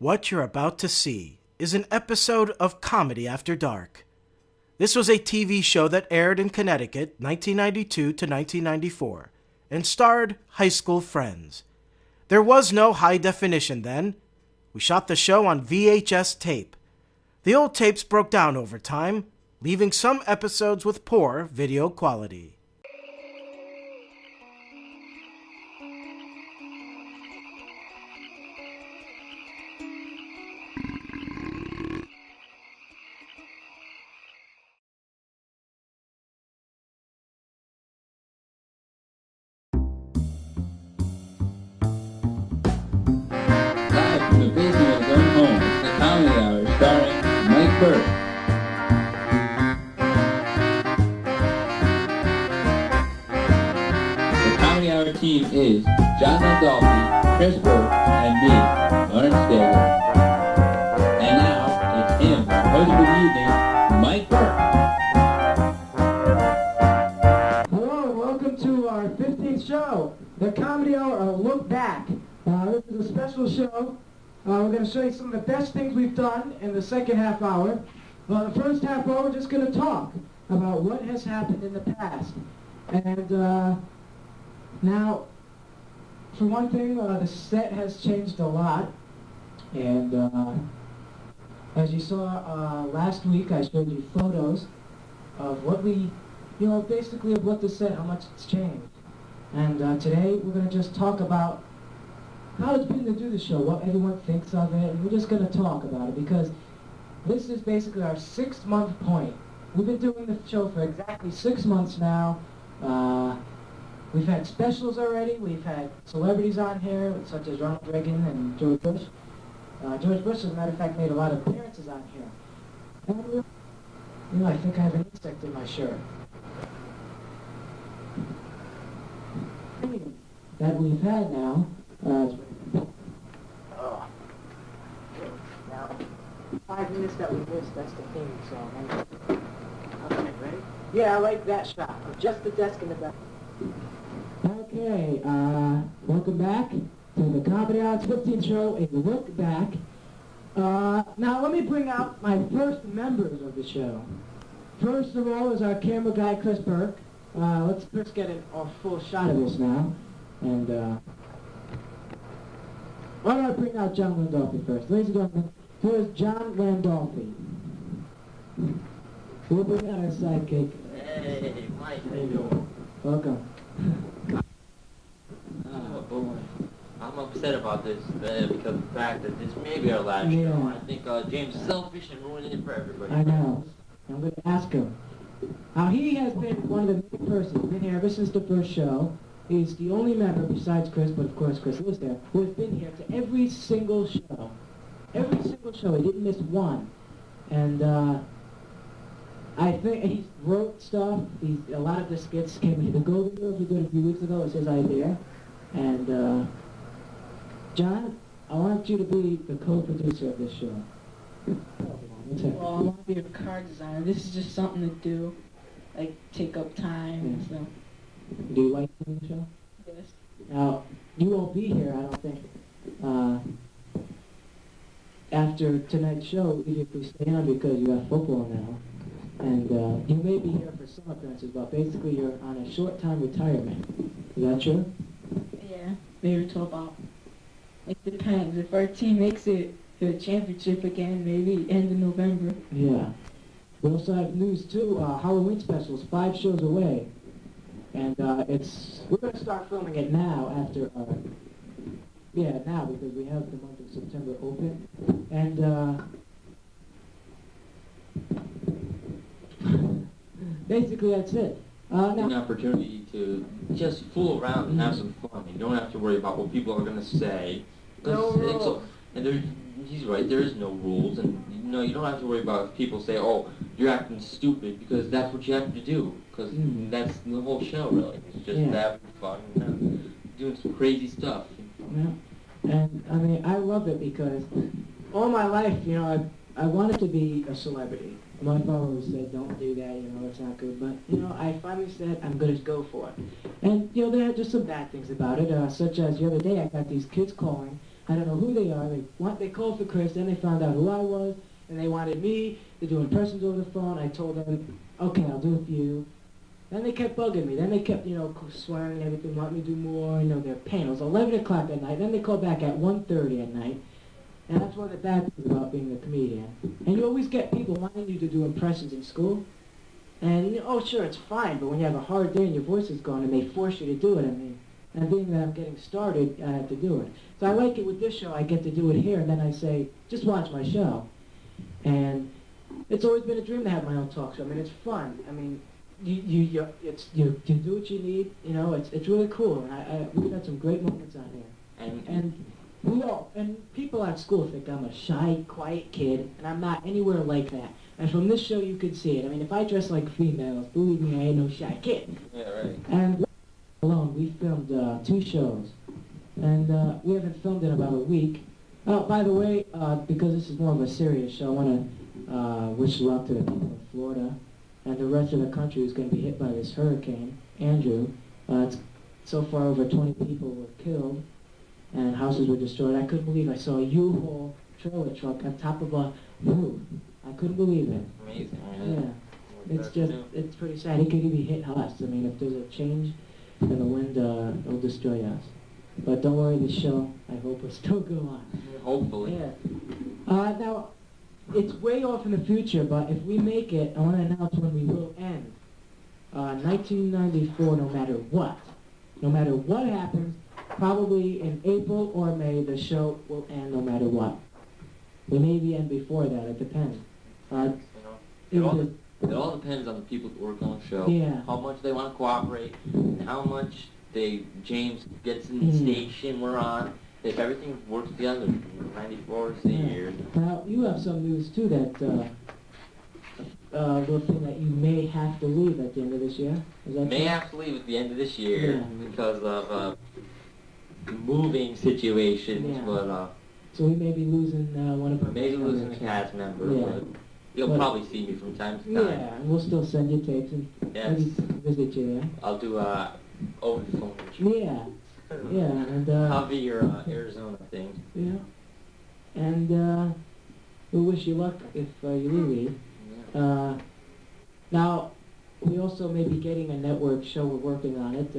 What you're about to see is an episode of Comedy After Dark. This was a TV show that aired in Connecticut 1992 to 1994 and starred high school friends. There was no high definition then. We shot the show on VHS tape. The old tapes broke down over time, leaving some episodes with poor video quality. Mike Burke. The Comedy Hour team is John Landolfi, Chris Burke, and me, Lawrence Dager. And now, it's him, our host for the evening, Mike Burke. Hello, and welcome to our 15th show, the Comedy Hour, a look back. This is a special show. We're going to show you some of the best things we've done in the second half hour. The first half hour, we're just going to talk about what has happened in the past. And now, for one thing, the set has changed a lot. And as you saw last week, I showed you photos of what we, basically of what the set, how much it's changed. And today, we're going to just talk about how it's been to do the show, what everyone thinks of it, and we're just going to talk about it because this is basically our 6-month point. We've been doing the show for exactly 6 months now. We've had specials already. We've had celebrities on here, such as Ronald Reagan and George Bush. George Bush, as a matter of fact, made a lot of appearances on here. And I think I have an insect in my shirt. That we've had now. Now, 5 minutes that we missed, that's the theme song. Okay, ready? Yeah, I like that shot. Just the desk in the back. Okay, welcome back to the Comedy Hour's 15th show, a look back. Now, let me bring out my first members of the show. First of all is our camera guy, Chris Burke. Let's first get a full shot of this now. And, why don't I bring out John Landolfi first? Ladies and gentlemen, here's John Landolfi. We'll bring out our sidekick. Hey, Mike, how you doing? Welcome. Oh, boy. I'm upset about this because of the fact that this may be our last show. I think James is selfish and ruining it for everybody. I know. I'm going to ask him. Now, he has been one of the main persons. He's been here ever since the first show. He's the only member, besides Chris, but of course Chris was there, who has been here to every single show. Every single show. He didn't miss one. And I think he wrote stuff. A lot of the skits came into the Golden Girls we did a few weeks ago. It was his idea. And John, I want you to be the co-producer of this show. Well, I want to be a car designer. This is just something to do, like take up time and stuff. Do you like doing the show? Yes. Now, you won't be here, I don't think, after tonight's show, even if we stay on because you have football now. And you may be here for some appearances, but basically you're on a short-time retirement. Is that true? Yeah, maybe talk about. It depends. If our team makes it to the championship again, maybe end of November. Yeah. We also have news, too. Halloween specials, 5 shows away. And we're going to start filming it now after now because we have the month of September open. And basically that's it. An opportunity to just fool around and have some fun. You don't have to worry about what people are going to say. No rules. He's right, there is no rules. And you don't have to worry about if people say, oh, you're acting stupid, because that's what you have to do. Because that's the whole show, really. It's just having fun, doing some crazy stuff. Yeah. And, I mean, I love it because all my life, I wanted to be a celebrity. My father always said, don't do that, it's not good. But, I finally said, I'm going to go for it. And, there are just some bad things about it, such as the other day I got these kids calling I don't know who they are. They called for Chris, then they found out who I was, and they wanted me to do impressions over the phone. I told them, okay, I'll do a few. Then they kept bugging me. Then they kept, swearing and everything, wanting me to do more, they're paying. It was 11 o'clock at night. Then they called back at 1:30 at night. And that's one of the bad things about being a comedian. And you always get people wanting you to do impressions in school. And, oh, sure, it's fine, but when you have a hard day and your voice is gone and they force you to do it, and being that I'm getting started, I have to do it. So I like it with this show. I get to do it here, and then I say, just watch my show. And it's always been a dream to have my own talk show. It's fun. You do what you need. It's really cool. And we've had some great moments on here. And people at school think I'm a shy, quiet kid, and I'm not anywhere like that. And from this show, you could see it. If I dress like females, believe me, I ain't no shy kid. Yeah, right. And alone, we filmed 2 shows, and we haven't filmed in about a week. Oh, by the way, because this is more of a serious show, I want to wish luck to the people in Florida and the rest of the country who's going to be hit by this hurricane, Andrew. So far, over 20 people were killed, and houses were destroyed. I couldn't believe I saw a U-Haul trailer truck on top of a roof. I couldn't believe it. Amazing. Yeah. It's pretty sad. It could even hit us. If there's a change in the wind, it'll destroy us. But don't worry, the show, I hope, will still go on. Hopefully. Yeah. Now, it's way off in the future, but if we make it, I want to announce when we will end. 1994, no matter what. No matter what happens, probably in April or May, the show will end no matter what. We maybe end before that, it depends. It all depends on the people that work on the show. Yeah. How much they want to cooperate, and how much James gets in the station we're on. If everything works together, 94 is the year. Now, you have some news, too, that little thing that you may have to leave at the end of this year. Is that May true? have to leave at the end of this year Yeah. because of moving situations, Yeah. but So we may be losing one of our maybe members. losing a cast member, Yeah. but you'll But- probably see me from time to time. Yeah, and we'll still send you tapes and Yes. maybe visit you there. I'll do over the phone. Yeah, yeah, and I'll be your Arizona thing. yeah, and we wish you luck if you do leave. Yeah. Now, we also may be getting a network show. We're working on it.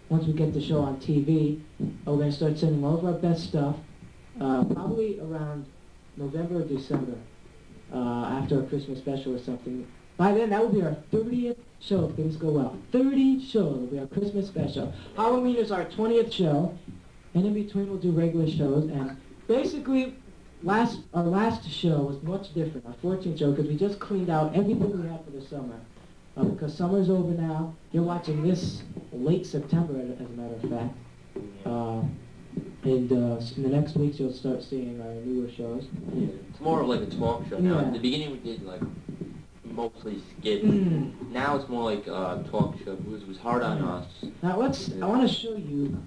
Once we get the show on TV, we're going to start sending all of our best stuff, probably around November or December, after a Christmas special or something. By then, that will be our 30th show if things go well. 30 shows will be our Christmas special. Halloween is our 20th show, and in between we'll do regular shows. And basically, our last show was much different, our 14th show, because we just cleaned out everything we had for the summer. Because summer's over now. You're watching this late September, as a matter of fact. And in the next weeks, you'll start seeing our newer shows. It's more of like a talk show now. Yeah. At the beginning, we did like mostly skits. Now it's more like a talk show. It was hard on us. Now I want to show you,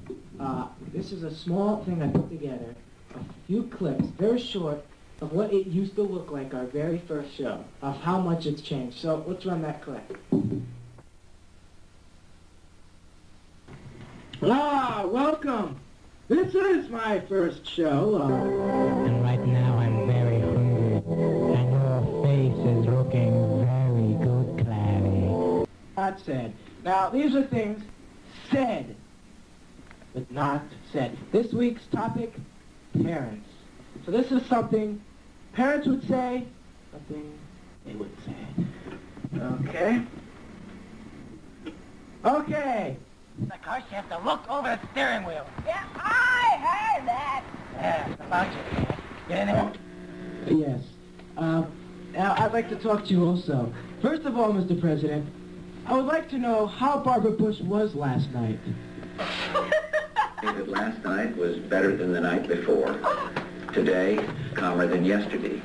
this is a small thing I put together, a few clips, very short, of what it used to look like our very first show, of how much it's changed. So let's run that clip. Welcome! This is my first show. And right now I'm very hungry, and your face is looking very good, Clary. Not said. Now, these are things said, but not said. This week's topic, parents. So this is something parents would say, something they would say. Okay? Okay. Of course, you have to look over the steering wheel. Yeah, I heard that. Yeah, about you. Get in there. Yes. Now, I'd like to talk to you also. First of all, Mr. President, I would like to know how Barbara Bush was last night. That last night was better than the night before. Today, calmer than yesterday.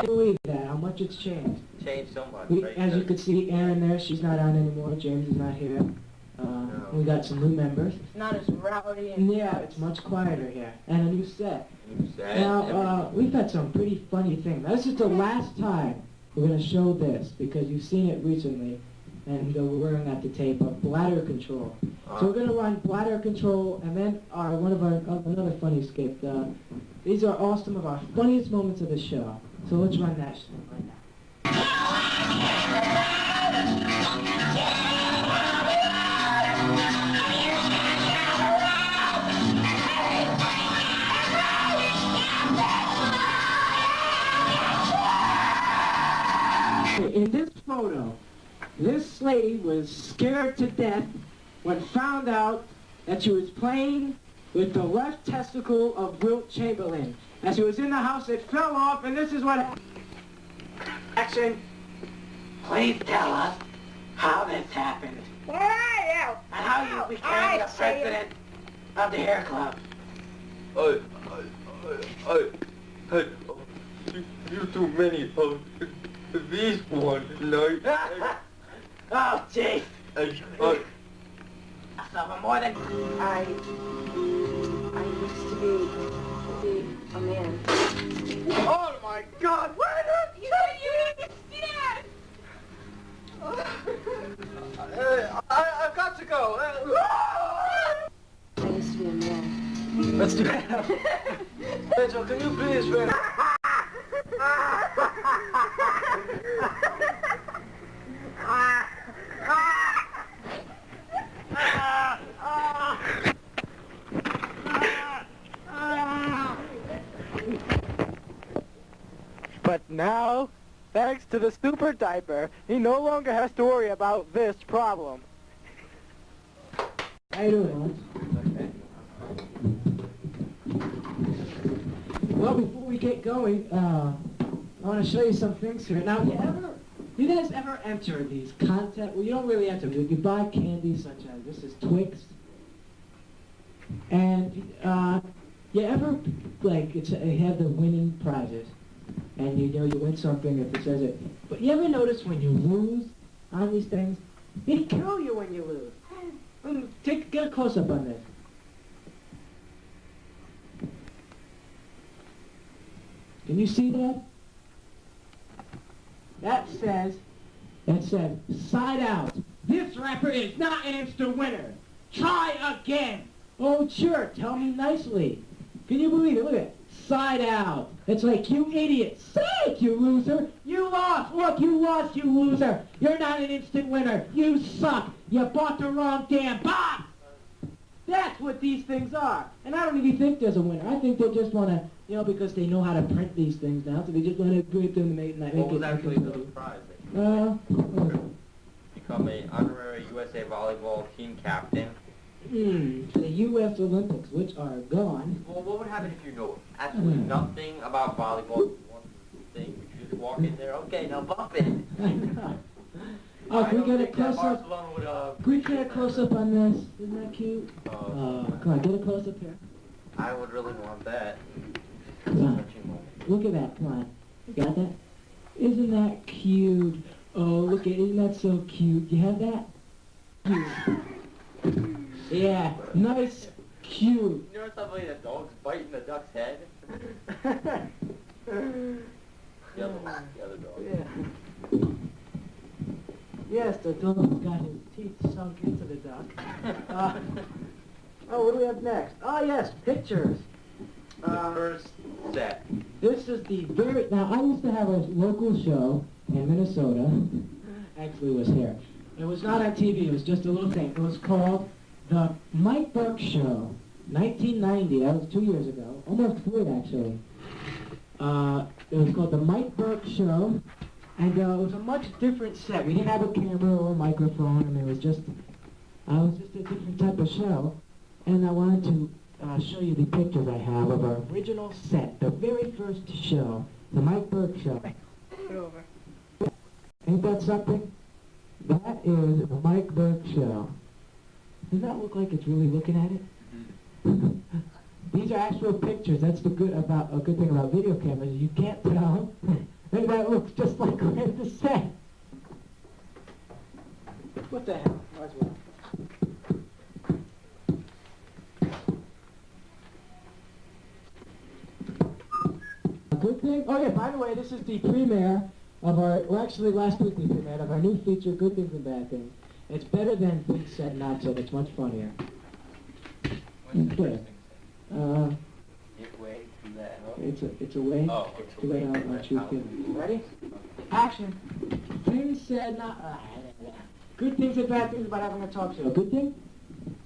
Believe that, how much it's changed. Changed so much. Right? As you could see, Aaron there, she's not on anymore. James is not here. We got some new members. It's not as rowdy and Yeah, it's much quieter here. And a new set. Sad, Now, we've had some pretty funny things. Now, this is the last time we're going to show this because you've seen it recently, and we're going to have to tape up bladder control. So we're going to run bladder control, and then another funny skit. These are all some of our funniest moments of the show. So let's run that right now. In this photo, this lady was scared to death when found out that she was playing with the left testicle of Wilt Chamberlain. As she was in the house, it fell off, and this is what happened. Action. Please tell us how this happened. And how you became the president of the hair club. You too many of these one night. Oh, jeez. So for more than... I used to be a man. Oh my God! What? You didn't understand! I've got to go. I used to be a man. Let's do that. Rachel, can you please finish? But now, thanks to the super diaper, he no longer has to worry about this problem. How you doing, Well, before we get going, I want to show you some things here. Now, you guys ever enter these contests? Well, you don't really enter. You buy candy such as, this is Twix. And you ever, like, they have the winning prizes. And you know you win something if it says it. But you ever notice when you lose on these things, they kill you when you lose. Get a close-up on this. Can you see that? That says, side out. This rapper is not an instant winner. Try again. Oh, sure, tell me nicely. Can you believe it? Look at it. Side out. It's like, you idiot. Say you loser. You lost. Look, you lost, you loser. You're not an instant winner. You suck. You bought the wrong damn box. That's what these things are. And I don't even think there's a winner. I think they just want to, you know, because they know how to print these things now, so they just want to grip them and make it. What was actually the prize? Become an honorary USA volleyball team captain. For the U.S. Olympics, which are gone. Well, what would happen if you know absolutely nothing about volleyball? One thing, would you just walk in there? Okay, now bump it. I know. Oh, can we get a close-up? Can we get a close-up on this? Isn't that cute? Come on, get a close-up here. I would really want that. Come on. Look at that. Come on. You got that? Isn't that cute? Oh, look at it. Isn't that so cute? You have that? Cute. Yeah, nice, cute. You know something the dog's biting the duck's head? the other dog. Yeah. Yes, the dog's got his teeth sunk into the duck. Oh, what do we have next? Oh, yes, pictures. The first set. This is the very... Now, I used to have a local show in Minnesota. Actually, it was here. It was not on TV. It was just a little thing. It was called The Mike Burke Show, 1990. That was 2 years ago. Almost 3, actually. It was called The Mike Burke Show. And it was a much different set. We didn't have a camera or a microphone. I mean, it was just a different type of show. And I wanted to show you the pictures I have of our original set, the very first show, The Mike Burke Show. Over. Ain't that something? That is The Mike Burke Show. Does that look like it's really looking at it? These are actual pictures. That's a good thing about video cameras. You can't tell. And that looks just like we're in the set. What the hell? Might as well. A good thing? Oh yeah, by the way, this is the premiere of our, well, actually last week we premiered, of our new feature, Good Things and Bad Things. It's better than Things Said, Not Said. It's much funnier. Okay. It's a way to let out our true feelings. Ready? Action. Things said, not... good things and bad things about having a talk show. Good thing?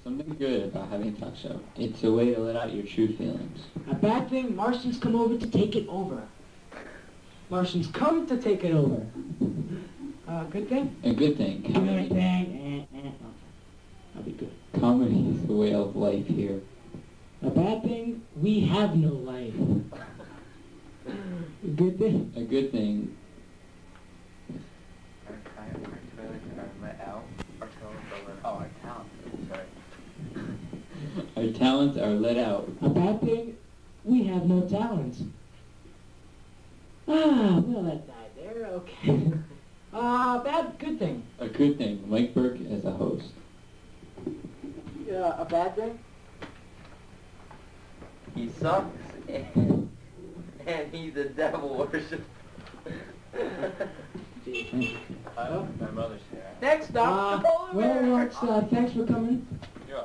Something good about having a talk show. It's a way to let out your true feelings. A bad thing, Martians come over to take it over. Martians come to take it over. Good thing? A good thing. Good thing. That'll be good. Comedy is the way of life here. A bad thing, we have no life. A good thing? A good thing. Our toilets are let out. Our talents are let out. Oh, our talents. Sorry. Our talents are let out. A bad thing, we have no talents. Well, that died there, okay. Good thing. A good thing. Mike Burke as a host. A bad thing? He sucks, and he's a devil worshiper. My mother's here. Next up, thanks for coming.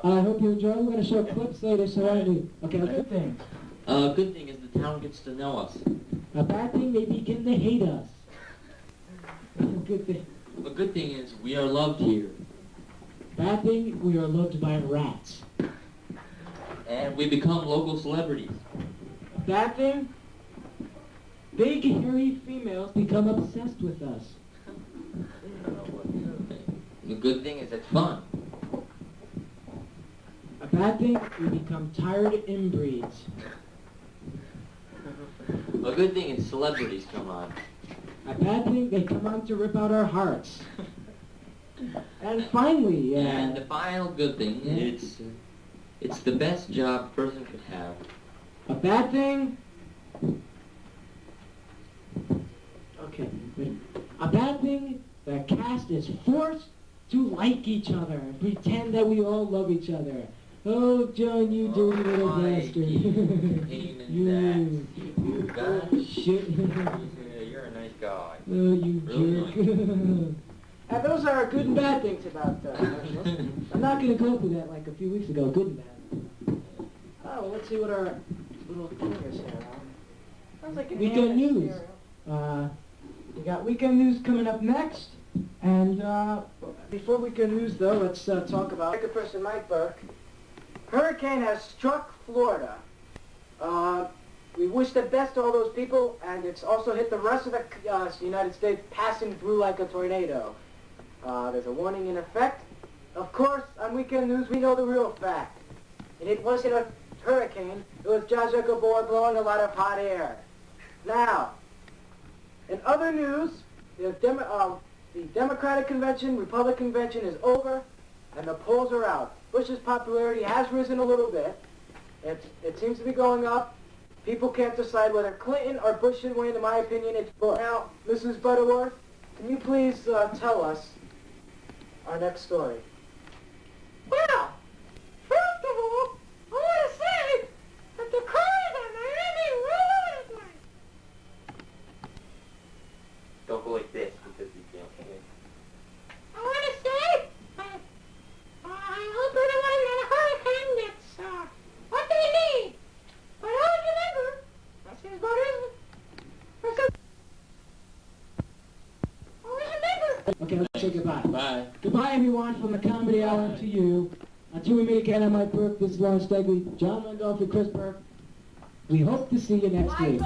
I hope you enjoy. We're going to show clips later, so why don't we... Okay, a good thing. A good thing is the town gets to know us. A bad thing, they begin to hate us. A good thing. A good thing is we are loved here. Bad thing, we are loved by rats. And we become local celebrities. Bad thing, big hairy females become obsessed with us. The good thing is it's fun. A bad thing, we become tired inbreeds. A good thing is celebrities come on. A bad thing, they come on to rip out our hearts. And finally, and the final good thing, it's the best job a person could have. A bad thing? Okay. A bad thing, the cast is forced to like each other and pretend that we all love each other. Oh, John, you dirty little bastard. You shit. You're a nice guy. Oh, you jerk. And those are good and bad things about I'm not going to go through that like a few weeks ago, good and bad. Oh, well, let's see what our little thing is here. Sounds like weekend news. We got weekend news coming up next. And before weekend news, though, let's talk about Connecticut person Mike Burke. Hurricane has struck Florida. We wish the best to all those people, and it's also hit the rest of the United States, passing through like a tornado. There's a warning in effect. Of course, on weekend news, we know the real fact. And it wasn't a hurricane. It was Zsa Zsa Gabor blowing a lot of hot air. Now, in other news, the Democratic convention, Republican convention is over, and the polls are out. Bush's popularity has risen a little bit. It seems to be going up. People can't decide whether Clinton or Bush should win. In my opinion, it's Bush. Now, Mrs. Butterworth, can you please tell us our next story? Well, first of all, I want to say that the cars on Miami really nice. Don't go like this because you can't hear. I want to say that I hope everyone in a hurricane gets what they need. But always remember, this is what is. Always remember. Okay, let's say goodbye. Bye. Goodbye, everyone, from the Comedy Hour to you. Until we meet again, I'm Mike Burke. This is Lawrence Stegley, John Landolfi, Chris Burke. We hope to see you next week.